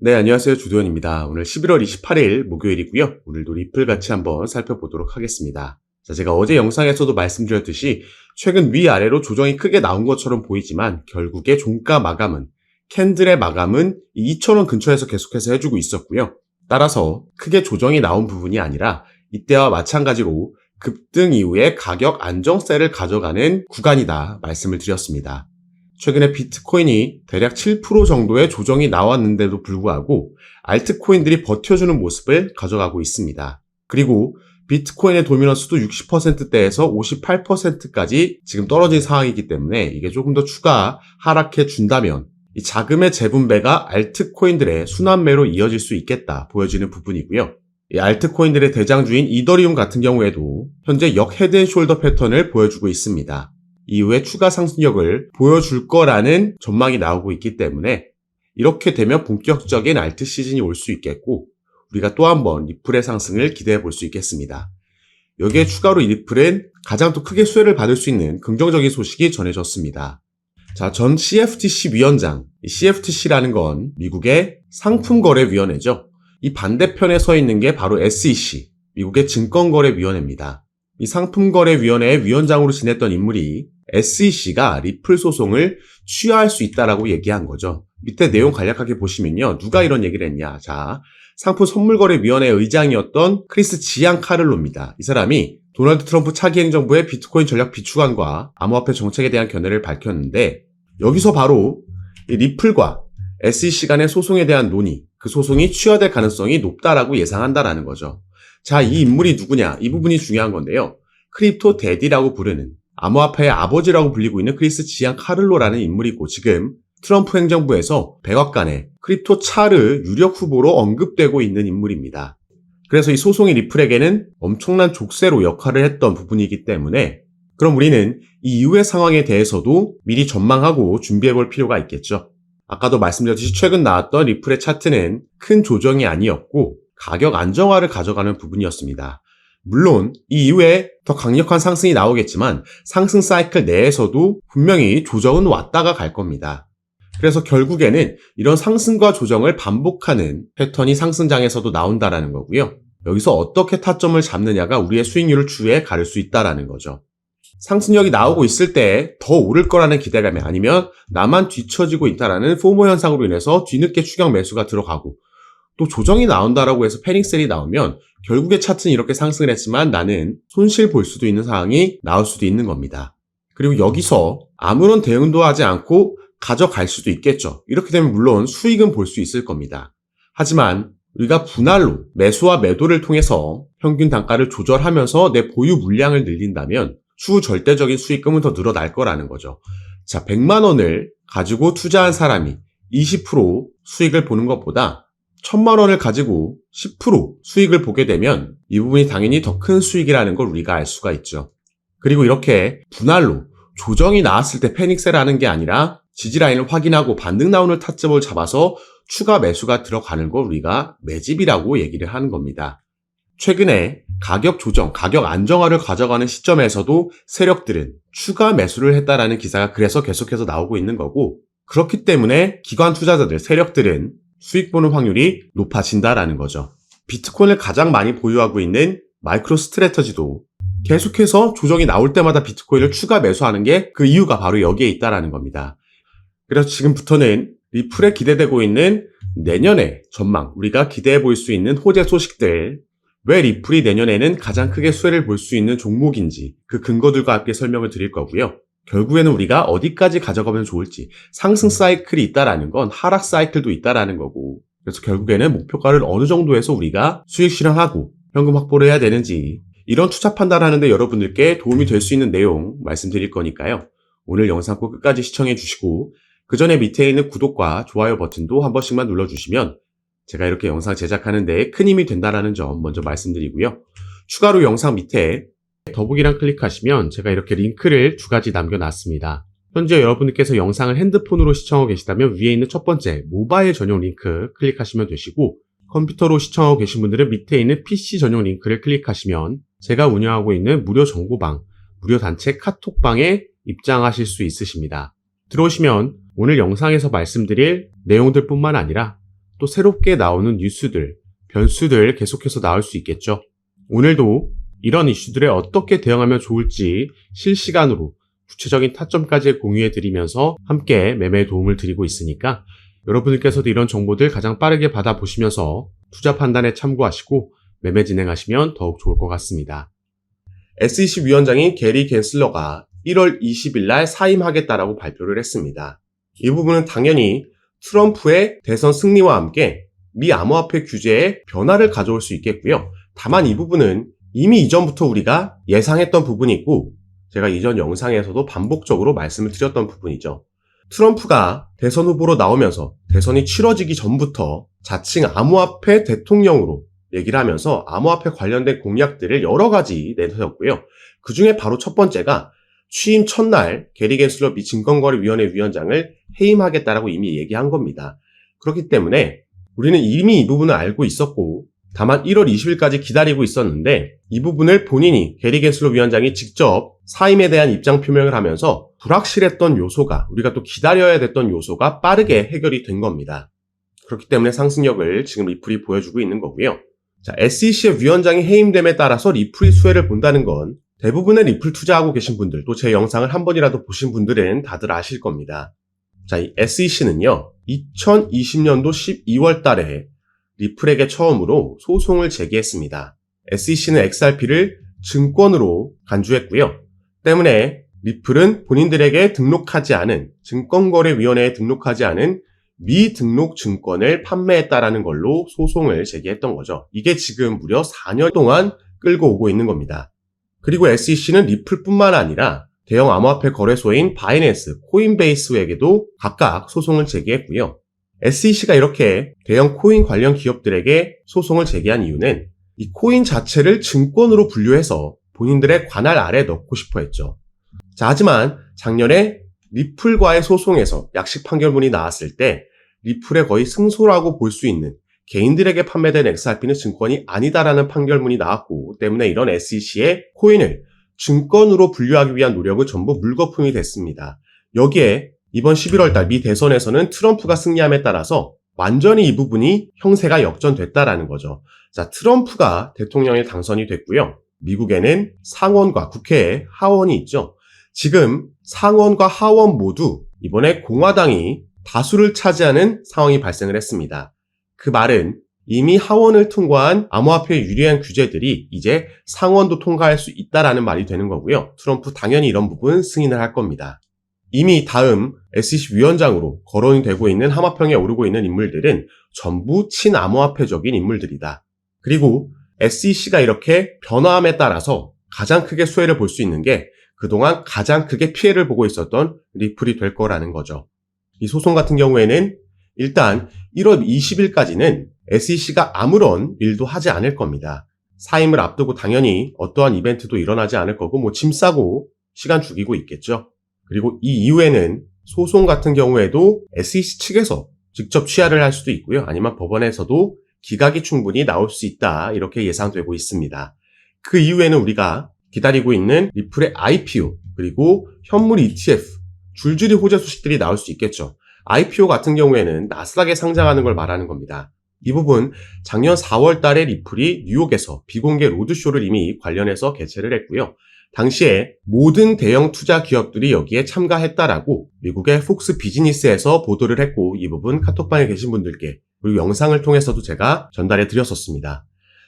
네, 안녕하세요. 주도현입니다. 오늘 11월 28일 목요일이고요. 오늘도 리플 같이 한번 살펴보도록 하겠습니다. 자, 제가 어제 영상에서도 말씀드렸듯이 최근 위아래로 조정이 크게 나온 것처럼 보이지만 결국에 종가 마감은 캔들의 마감은 2,000원 근처에서 계속해서 해주고 있었고요. 따라서 크게 조정이 나온 부분이 아니라 이때와 마찬가지로 급등 이후에 가격 안정세를 가져가는 구간이다 말씀을 드렸습니다. 최근에 비트코인이 대략 7% 정도의 조정이 나왔는데도 불구하고 알트코인들이 버텨주는 모습을 가져가고 있습니다. 그리고 비트코인의 도미넌스도 60%대에서 58%까지 지금 떨어진 상황이기 때문에 이게 조금 더 추가 하락해 준다면 이 자금의 재분배가 알트코인들의 순환매로 이어질 수 있겠다 보여지는 부분이고요. 이 알트코인들의 대장주인 이더리움 같은 경우에도 현재 역 헤드앤숄더 패턴을 보여주고 있습니다. 이후에 추가 상승력을 보여줄 거라는 전망이 나오고 있기 때문에 이렇게 되면 본격적인 알트 시즌이 올 수 있겠고 우리가 또 한 번 리플의 상승을 기대해 볼 수 있겠습니다. 여기에 추가로 이 리플은 가장 또 크게 수혜를 받을 수 있는 긍정적인 소식이 전해졌습니다. 자, 전 CFTC 위원장, CFTC라는 건 미국의 상품거래위원회죠. 이 반대편에 서 있는 게 바로 SEC, 미국의 증권거래위원회입니다. 이 상품거래위원회의 위원장으로 지냈던 인물이 SEC가 리플 소송을 취하할 수 있다라고 얘기한 거죠. 밑에 내용 간략하게 보시면요. 누가 이런 얘기를 했냐. 자, 상품선물거래위원회 의장이었던 크리스 지안카를로입니다. 이 사람이 도널드 트럼프 차기 행정부의 비트코인 전략 비축안과 암호화폐 정책에 대한 견해를 밝혔는데 여기서 바로 이 리플과 SEC 간의 소송에 대한 논의, 그 소송이 취하될 가능성이 높다라고 예상한다라는 거죠. 자, 이 인물이 누구냐? 이 부분이 중요한 건데요. 크립토 데디라고 부르는 암호화폐의 아버지라고 불리고 있는 크리스 지안카를로라는 인물이고 지금 트럼프 행정부에서 백악관에 크립토 차르 유력 후보로 언급되고 있는 인물입니다. 그래서 이 소송이 리플에게는 엄청난 족쇄로 역할을 했던 부분이기 때문에 그럼 우리는 이 이후의 상황에 대해서도 미리 전망하고 준비해 볼 필요가 있겠죠. 아까도 말씀드렸듯이 최근 나왔던 리플의 차트는 큰 조정이 아니었고 가격 안정화를 가져가는 부분이었습니다. 물론 이 이후에 더 강력한 상승이 나오겠지만 상승 사이클 내에서도 분명히 조정은 왔다가 갈 겁니다. 그래서 결국에는 이런 상승과 조정을 반복하는 패턴이 상승장에서도 나온다라는 거고요. 여기서 어떻게 타점을 잡느냐가 우리의 수익률을 주에 가를 수 있다라는 거죠. 상승력이 나오고 있을 때 더 오를 거라는 기대감이 아니면 나만 뒤처지고 있다라는 포모 현상으로 인해서 뒤늦게 추격 매수가 들어가고 또 조정이 나온다라고 해서 패닉셀이 나오면 결국에 차트는 이렇게 상승을 했지만 나는 손실 볼 수도 있는 상황이 나올 수도 있는 겁니다. 그리고 여기서 아무런 대응도 하지 않고 가져갈 수도 있겠죠. 이렇게 되면 물론 수익은 볼 수 있을 겁니다. 하지만 우리가 분할로 매수와 매도를 통해서 평균 단가를 조절하면서 내 보유 물량을 늘린다면 추후 절대적인 수익금은 더 늘어날 거라는 거죠. 자, 100만 원을 가지고 투자한 사람이 20% 수익을 보는 것보다 1,000만 원을 가지고 10% 수익을 보게 되면 이 부분이 당연히 더 큰 수익이라는 걸 우리가 알 수가 있죠. 그리고 이렇게 분할로 조정이 나왔을 때 패닉셀하는 게 아니라 지지라인을 확인하고 반등 나오는 타점을 잡아서 추가 매수가 들어가는 걸 우리가 매집이라고 얘기를 하는 겁니다. 최근에 가격 조정, 가격 안정화를 가져가는 시점에서도 세력들은 추가 매수를 했다라는 기사가 그래서 계속해서 나오고 있는 거고 그렇기 때문에 기관 투자자들, 세력들은 수익 보는 확률이 높아진다라는 거죠. 비트코인을 가장 많이 보유하고 있는 마이크로 스트래터지도 계속해서 조정이 나올 때마다 비트코인을 추가 매수하는 게 그 이유가 바로 여기에 있다라는 겁니다. 그래서 지금부터는 리플에 기대되고 있는 내년의 전망, 우리가 기대해 볼 수 있는 호재 소식들, 왜 리플이 내년에는 가장 크게 수혜를 볼 수 있는 종목인지 그 근거들과 함께 설명을 드릴 거고요. 결국에는 우리가 어디까지 가져가면 좋을지 상승 사이클이 있다라는 건 하락 사이클도 있다라는 거고 그래서 결국에는 목표가를 어느 정도에서 우리가 수익 실현하고 현금 확보를 해야 되는지 이런 투자 판단하는데 여러분들께 도움이 될 수 있는 내용 말씀드릴 거니까요. 오늘 영상 꼭 끝까지 시청해 주시고 그 전에 밑에 있는 구독과 좋아요 버튼도 한 번씩만 눌러주시면 제가 이렇게 영상 제작하는 데 큰 힘이 된다는 점 먼저 말씀드리고요. 추가로 영상 밑에 더보기란 클릭하시면 제가 이렇게 링크를 두 가지 남겨놨습니다. 현재 여러분께서 영상을 핸드폰으로 시청하고 계시다면 위에 있는 첫 번째 모바일 전용 링크 클릭하시면 되시고 컴퓨터로 시청하고 계신 분들은 밑에 있는 PC 전용 링크를 클릭하시면 제가 운영하고 있는 무료 정보방, 무료 단체 카톡방에 입장하실 수 있으십니다. 들어오시면 오늘 영상에서 말씀드릴 내용들 뿐만 아니라 또 새롭게 나오는 뉴스들, 변수들 계속해서 나올 수 있겠죠. 오늘도 이런 이슈들에 어떻게 대응하면 좋을지 실시간으로 구체적인 타점까지 공유해드리면서 함께 매매에 도움을 드리고 있으니까 여러분들께서도 이런 정보들 가장 빠르게 받아보시면서 투자 판단에 참고하시고 매매 진행하시면 더욱 좋을 것 같습니다. SEC 위원장인 게리 겐슬러가 1월 20일 날 사임하겠다라고 발표를 했습니다. 이 부분은 당연히 트럼프의 대선 승리와 함께 미 암호화폐 규제에 변화를 가져올 수 있겠고요. 다만 이 부분은 이미 이전부터 우리가 예상했던 부분이 있고 제가 이전 영상에서도 반복적으로 말씀을 드렸던 부분이죠. 트럼프가 대선 후보로 나오면서 대선이 치러지기 전부터 자칭 암호화폐 대통령으로 얘기를 하면서 암호화폐 관련된 공약들을 여러 가지 내세웠고요. 그 중에 바로 첫 번째가 취임 첫날 게리 겐슬러 미 증권거래위원회 위원장을 해임하겠다라고 이미 얘기한 겁니다. 그렇기 때문에 우리는 이미 이 부분을 알고 있었고 다만 1월 20일까지 기다리고 있었는데 이 부분을 본인이 게리 겐슬러 위원장이 직접 사임에 대한 입장 표명을 하면서 불확실했던 요소가 우리가 또 기다려야 됐던 요소가 빠르게 해결이 된 겁니다. 그렇기 때문에 상승력을 지금 리플이 보여주고 있는 거고요. 자, SEC의 위원장이 해임됨에 따라서 리플이 수혜를 본다는 건 대부분의 리플 투자하고 계신 분들 또 제 영상을 한 번이라도 보신 분들은 다들 아실 겁니다. 자, 이 SEC는요 2020년도 12월 달에 리플에게 처음으로 소송을 제기했습니다. SEC는 XRP를 증권으로 간주했고요. 때문에 리플은 본인들에게 등록하지 않은 증권거래위원회에 등록하지 않은 미등록 증권을 판매했다라는 걸로 소송을 제기했던 거죠. 이게 지금 무려 4년 동안 끌고 오고 있는 겁니다. 그리고 SEC는 리플뿐만 아니라 대형 암호화폐 거래소인 바이낸스, 코인베이스에게도 각각 소송을 제기했고요. SEC가 이렇게 대형 코인 관련 기업들에게 소송을 제기한 이유는 이 코인 자체를 증권으로 분류해서 본인들의 관할 아래 넣고 싶어 했죠. 자, 하지만 작년에 리플과의 소송에서 약식 판결문이 나왔을 때 리플의 거의 승소라고 볼 수 있는 개인들에게 판매된 XRP는 증권이 아니다라는 판결문이 나왔고 때문에 이런 SEC의 코인을 증권으로 분류하기 위한 노력은 전부 물거품이 됐습니다. 여기에 이번 11월 달 미 대선에서는 트럼프가 승리함에 따라서 완전히 이 부분이 형세가 역전됐다라는 거죠. 자, 트럼프가 대통령에 당선이 됐고요. 미국에는 상원과 국회에 하원이 있죠. 지금 상원과 하원 모두 이번에 공화당이 다수를 차지하는 상황이 발생을 했습니다. 그 말은 이미 하원을 통과한 암호화폐에 유리한 규제들이 이제 상원도 통과할 수 있다라는 말이 되는 거고요. 트럼프 당연히 이런 부분 승인을 할 겁니다. 이미 다음 SEC 위원장으로 거론이 되고 있는 하마평에 오르고 있는 인물들은 전부 친암호화폐적인 인물들이다. 그리고 SEC가 이렇게 변화함에 따라서 가장 크게 수혜를 볼 수 있는 게 그동안 가장 크게 피해를 보고 있었던 리플이 될 거라는 거죠. 이 소송 같은 경우에는 일단 1월 20일까지는 SEC가 아무런 일도 하지 않을 겁니다. 사임을 앞두고 당연히 어떠한 이벤트도 일어나지 않을 거고 짐 싸고 시간 죽이고 있겠죠. 그리고 이 이후에는 소송 같은 경우에도 SEC 측에서 직접 취하를 할 수도 있고요. 아니면 법원에서도 기각이 충분히 나올 수 있다 이렇게 예상되고 있습니다. 그 이후에는 우리가 기다리고 있는 리플의 IPO 그리고 현물 ETF 줄줄이 호재 소식들이 나올 수 있겠죠. IPO 같은 경우에는 나스닥에 상장하는 걸 말하는 겁니다. 이 부분 작년 4월 달에 리플이 뉴욕에서 비공개 로드쇼를 이미 관련해서 개최를 했고요. 당시에 모든 대형 투자 기업들이 여기에 참가했다라고 미국의 폭스 비즈니스에서 보도를 했고 이 부분 카톡방에 계신 분들께 그리고 영상을 통해서도 제가 전달해 드렸었습니다.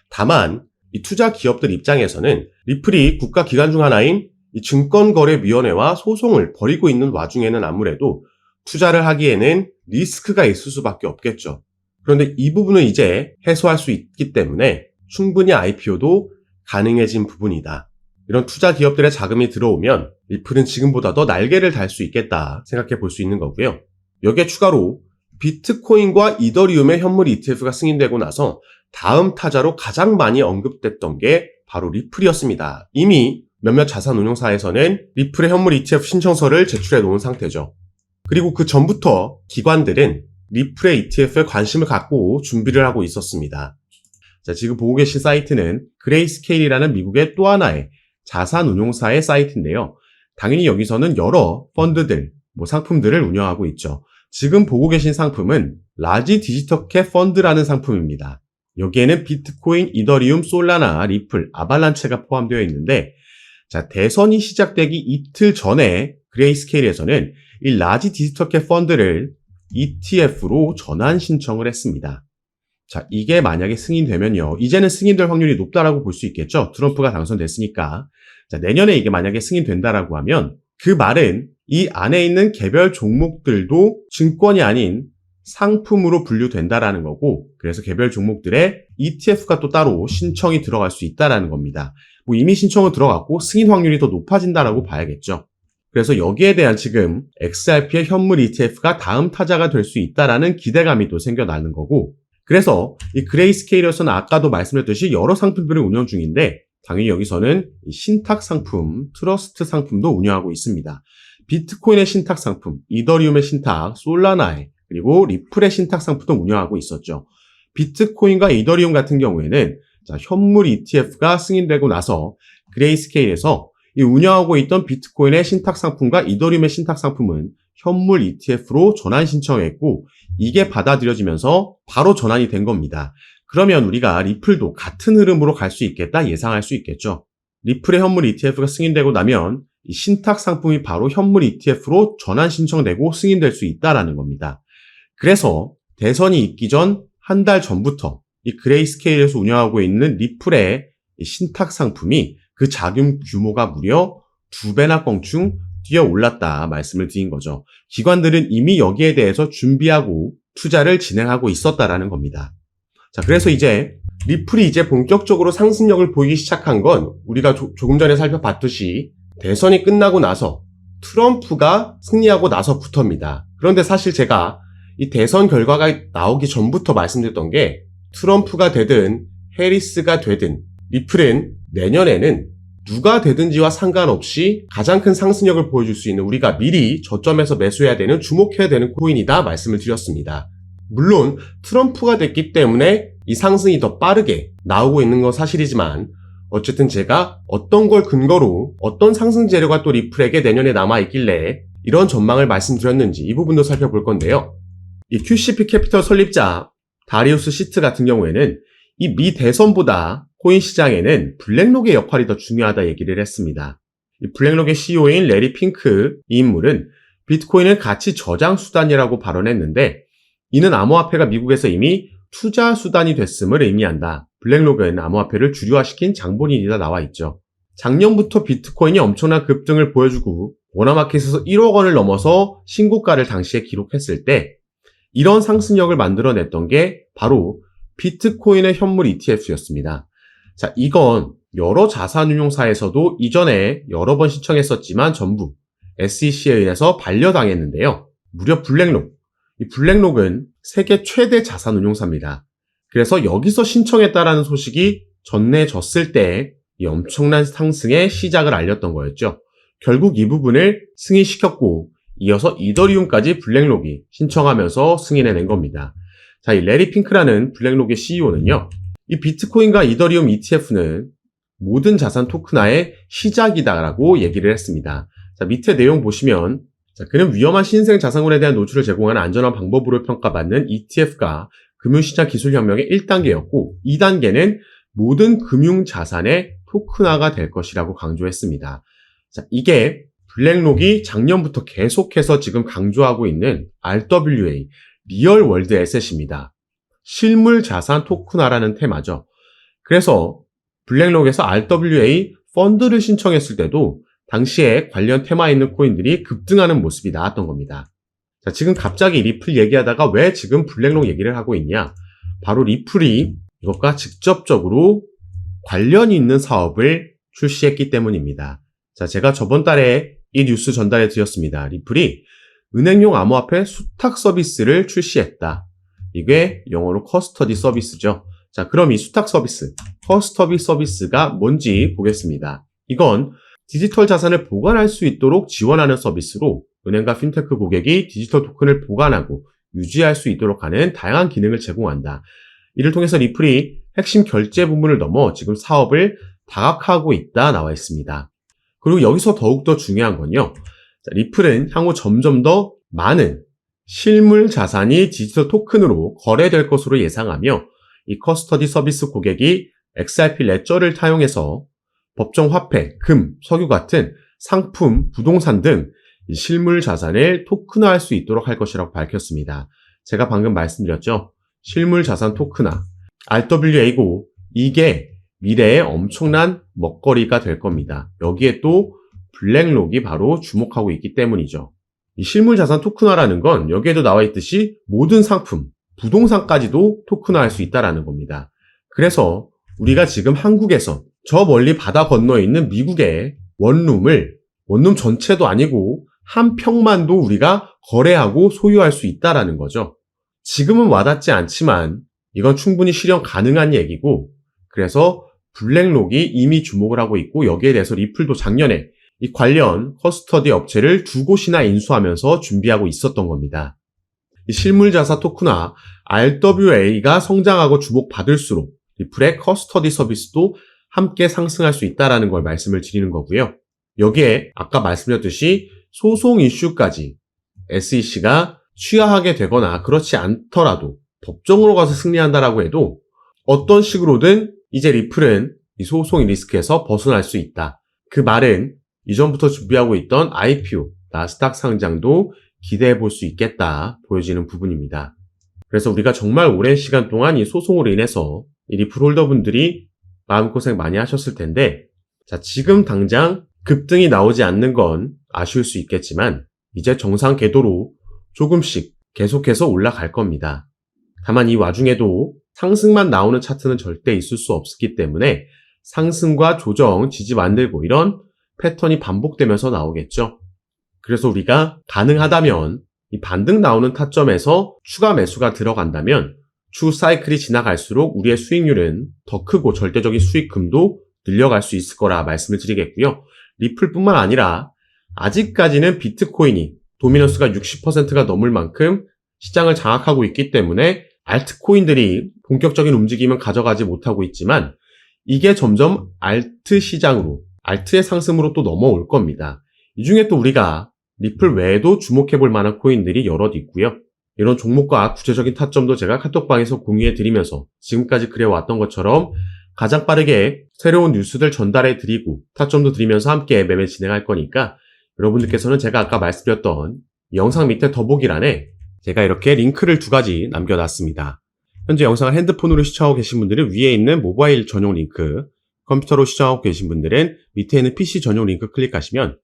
다만 이 투자 기업들 입장에서는 리플이 국가기관 중 하나인 이 증권거래위원회와 소송을 벌이고 있는 와중에는 아무래도 투자를 하기에는 리스크가 있을 수밖에 없겠죠. 그런데 이 부분은 이제 해소할 수 있기 때문에 충분히 IPO도 가능해진 부분이다. 이런 투자 기업들의 자금이 들어오면 리플은 지금보다 더 날개를 달 수 있겠다 생각해 볼 수 있는 거고요. 여기에 추가로 비트코인과 이더리움의 현물 ETF가 승인되고 나서 다음 타자로 가장 많이 언급됐던 게 바로 리플이었습니다. 이미 몇몇 자산운용사에서는 리플의 현물 ETF 신청서를 제출해 놓은 상태죠. 그리고 그 전부터 기관들은 리플의 ETF에 관심을 갖고 준비를 하고 있었습니다. 자, 지금 보고 계신 사이트는 그레이스케일이라는 미국의 또 하나의 자산운용사의 사이트인데요. 당연히 여기서는 여러 펀드들, 상품들을 운영하고 있죠. 지금 보고 계신 상품은 라지 디지털 캡 펀드라는 상품입니다. 여기에는 비트코인, 이더리움, 솔라나, 리플, 아발란체가 포함되어 있는데, 자, 대선이 시작되기 이틀 전에 그레이스케일에서는 이 라지 디지털 캡 펀드를 ETF로 전환 신청을 했습니다. 자, 이게 만약에 승인되면요. 이제는 승인될 확률이 높다라고 볼 수 있겠죠. 트럼프가 당선됐으니까. 자, 내년에 이게 만약에 승인된다라고 하면 그 말은 이 안에 있는 개별 종목들도 증권이 아닌 상품으로 분류된다라는 거고, 그래서 개별 종목들의 ETF가 또 따로 신청이 들어갈 수 있다라는 겁니다. 뭐 이미 신청은 들어갔고 승인 확률이 더 높아진다라고 봐야겠죠. 그래서 여기에 대한 지금 XRP의 현물 ETF가 다음 타자가 될 수 있다라는 기대감이 또 생겨나는 거고, 그래서 이 그레이스케일에서는 아까도 말씀드렸듯이 여러 상품들을 운영 중인데, 당연히 여기서는 신탁 상품, 트러스트 상품도 운영하고 있습니다. 비트코인의 신탁 상품, 이더리움의 신탁, 솔라나의, 그리고 리플의 신탁 상품도 운영하고 있었죠. 비트코인과 이더리움 같은 경우에는 현물 ETF가 승인되고 나서 그레이스케일에서 이 운영하고 있던 비트코인의 신탁 상품과 이더리움의 신탁 상품은 현물 ETF로 전환 신청했고, 이게 받아들여지면서 바로 전환이 된 겁니다. 그러면 우리가 리플도 같은 흐름으로 갈 수 있겠다 예상할 수 있겠죠. 리플의 현물 ETF가 승인되고 나면 이 신탁 상품이 바로 현물 ETF로 전환 신청되고 승인될 수 있다라는 겁니다. 그래서 대선이 있기 전 한 달 전부터 이 그레이스케일에서 운영하고 있는 리플의 이 신탁 상품이 그 자금 규모가 무려 2배나 껑충 뛰어 올랐다 말씀을 드린 거죠. 기관들은 이미 여기에 대해서 준비하고 투자를 진행하고 있었다라는 겁니다. 자, 그래서 이제 리플이 이제 본격적으로 상승력을 보이기 시작한 건 우리가 조금 전에 살펴봤듯이 대선이 끝나고 나서 트럼프가 승리하고 나서부터입니다. 그런데 사실 제가 이 대선 결과가 나오기 전부터 말씀드렸던 게 트럼프가 되든 해리스가 되든 리플은 내년에는 누가 되든지와 상관없이 가장 큰 상승력을 보여줄 수 있는, 우리가 미리 저점에서 매수해야 되는, 주목해야 되는 코인이다 말씀을 드렸습니다. 물론 트럼프가 됐기 때문에 이 상승이 더 빠르게 나오고 있는 건 사실이지만, 어쨌든 제가 어떤 걸 근거로 어떤 상승 재료가 또 리플에게 내년에 남아있길래 이런 전망을 말씀드렸는지 이 부분도 살펴볼 건데요. 이 QCP 캐피털 설립자 다리우스 시트 같은 경우에는 이 미 대선보다 코인 시장에는 블랙록의 역할이 더 중요하다 얘기를 했습니다. 이 블랙록의 CEO인 레리 핑크 이 인물은 비트코인은 가치 저장 수단이라고 발언했는데, 이는 암호화폐가 미국에서 이미 투자 수단이 됐음을 의미한다. 블랙록은 암호화폐를 주류화시킨 장본인이다 나와 있죠. 작년부터 비트코인이 엄청난 급등을 보여주고 워너마켓에서 1억 원을 넘어서 신고가를 당시에 기록했을 때 이런 상승력을 만들어냈던 게 바로 비트코인의 현물 ETF였습니다. 자, 이건 여러 자산운용사에서도 이전에 여러 번 신청했었지만 전부 SEC에 의해서 반려당했는데요. 무려 블랙록, 이 블랙록은 세계 최대 자산운용사입니다. 그래서 여기서 신청했다라는 소식이 전해졌을 때 이 엄청난 상승의 시작을 알렸던 거였죠. 결국 이 부분을 승인시켰고, 이어서 이더리움까지 블랙록이 신청하면서 승인해낸 겁니다. 자, 이 레리 핑크라는 블랙록의 CEO는요, 이 비트코인과 이더리움 ETF는 모든 자산 토큰화의 시작이다라고 얘기를 했습니다. 자, 밑에 내용 보시면, 자, 그는 위험한 신생 자산군에 대한 노출을 제공하는 안전한 방법으로 평가받는 ETF가 금융시장 기술혁명의 1단계였고, 2단계는 모든 금융자산의 토큰화가 될 것이라고 강조했습니다. 자, 이게 블랙록이 작년부터 계속해서 지금 강조하고 있는 RWA, 리얼 월드 에셋입니다. 실물 자산 토큰화라는 테마죠. 그래서 블랙록에서 RWA 펀드를 신청했을 때도 당시에 관련 테마에 있는 코인들이 급등하는 모습이 나왔던 겁니다. 자, 지금 갑자기 리플 얘기하다가 왜 지금 블랙록 얘기를 하고 있냐? 바로 리플이 이것과 직접적으로 관련이 있는 사업을 출시했기 때문입니다. 자, 제가 저번 달에 이 뉴스 전달해 드렸습니다. 리플이 은행용 암호화폐 수탁 서비스를 출시했다. 이게 영어로 커스터디 서비스죠. 자, 그럼 이 수탁 서비스, 커스터디 서비스가 뭔지 보겠습니다. 이건 디지털 자산을 보관할 수 있도록 지원하는 서비스로 은행과 핀테크 고객이 디지털 토큰을 보관하고 유지할 수 있도록 하는 다양한 기능을 제공한다. 이를 통해서 리플이 핵심 결제 부분을 넘어 지금 사업을 다각화하고 있다 나와 있습니다. 그리고 여기서 더욱더 중요한 건요. 자, 리플은 향후 점점 더 많은 실물 자산이 디지털 토큰으로 거래될 것으로 예상하며 이 커스터디 서비스 고객이 XRP 레저를 타용해서 법정 화폐, 금, 석유 같은 상품, 부동산 등 실물 자산을 토큰화할 수 있도록 할 것이라고 밝혔습니다. 제가 방금 말씀드렸죠. 실물 자산 토큰화, RWA고 이게 미래에 엄청난 먹거리가 될 겁니다. 여기에 또 블랙록이 바로 주목하고 있기 때문이죠. 이 실물 자산 토큰화라는 건 여기에도 나와 있듯이 모든 상품, 부동산까지도 토큰화할 수 있다는 겁니다. 그래서 우리가 지금 한국에서 저 멀리 바다 건너에 있는 미국의 원룸 전체도 아니고 한 평만도 우리가 거래하고 소유할 수 있다는 거죠. 지금은 와닿지 않지만 이건 충분히 실현 가능한 얘기고, 그래서 블랙록이 이미 주목을 하고 있고, 여기에 대해서 리플도 작년에 이 관련 커스터디 업체를 2곳이나 인수하면서 준비하고 있었던 겁니다. 이 실물자산 토큰화 RWA가 성장하고 주목받을수록 리플의 커스터디 서비스도 함께 상승할 수 있다는 걸 말씀을 드리는 거고요. 여기에 아까 말씀드렸듯이 소송 이슈까지 SEC가 취하하게 되거나 그렇지 않더라도 법정으로 가서 승리한다라고 해도 어떤 식으로든 이제 리플은 이 소송 리스크에서 벗어날 수 있다. 그 말은 이전부터 준비하고 있던 IPO, 나스닥 상장도 기대해 볼 수 있겠다 보여지는 부분입니다. 그래서 우리가 정말 오랜 시간 동안 이 소송으로 인해서 이 리플 홀더분들이 마음고생 많이 하셨을 텐데, 자, 지금 당장 급등이 나오지 않는 건 아쉬울 수 있겠지만 이제 정상 궤도로 조금씩 계속해서 올라갈 겁니다. 다만 이 와중에도 상승만 나오는 차트는 절대 있을 수 없기 때문에 상승과 조정, 지지 만들고 이런 패턴이 반복되면서 나오겠죠. 그래서 우리가 가능하다면 이 반등 나오는 타점에서 추가 매수가 들어간다면 추후 사이클이 지나갈수록 우리의 수익률은 더 크고 절대적인 수익금도 늘려갈 수 있을 거라 말씀을 드리겠고요. 리플뿐만 아니라 아직까지는 비트코인이 도미넌스가 60%가 넘을 만큼 시장을 장악하고 있기 때문에 알트코인들이 본격적인 움직임은 가져가지 못하고 있지만 이게 점점 알트 시장으로, 알트의 상승으로 또 넘어올 겁니다. 이 중에 또 우리가 리플 외에도 주목해 볼 만한 코인들이 여럿 있고요. 이런 종목과 구체적인 타점도 제가 카톡방에서 공유해 드리면서 지금까지 그래왔던 것처럼 가장 빠르게 새로운 뉴스들 전달해 드리고 타점도 드리면서 함께 매매 진행할 거니까 여러분들께서는 제가 아까 말씀드렸던 영상 밑에 더보기란에 제가 이렇게 링크를 2가지 남겨놨습니다. 현재 영상을 핸드폰으로 시청하고 계신 분들은 위에 있는 모바일 전용 링크, 컴퓨터로 시청하고 계신 분들은 밑에 있는 PC 전용 링크 클릭하시면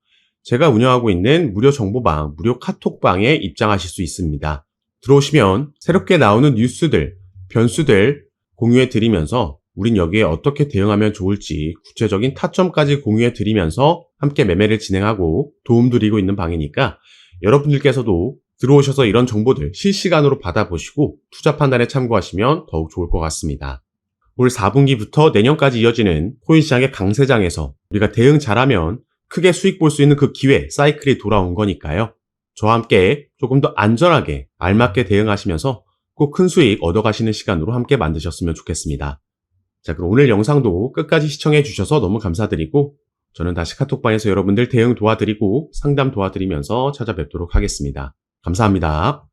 제가 운영하고 있는 무료 정보방, 무료 카톡방에 입장하실 수 있습니다. 들어오시면 새롭게 나오는 뉴스들, 변수들 공유해 드리면서 우린 여기에 어떻게 대응하면 좋을지 구체적인 타점까지 공유해 드리면서 함께 매매를 진행하고 도움 드리고 있는 방이니까 여러분들께서도 들어오셔서 이런 정보들 실시간으로 받아보시고 투자 판단에 참고하시면 더욱 좋을 것 같습니다. 올 4분기부터 내년까지 이어지는 코인 시장의 강세장에서 우리가 대응 잘하면 크게 수익 볼 수 있는 그 기회, 사이클이 돌아온 거니까요. 저와 함께 조금 더 안전하게 알맞게 대응하시면서 꼭 큰 수익 얻어가시는 시간으로 함께 만드셨으면 좋겠습니다. 자, 그럼 오늘 영상도 끝까지 시청해 주셔서 너무 감사드리고 저는 다시 카톡방에서 여러분들 대응 도와드리고 상담 도와드리면서 찾아뵙도록 하겠습니다. 감사합니다.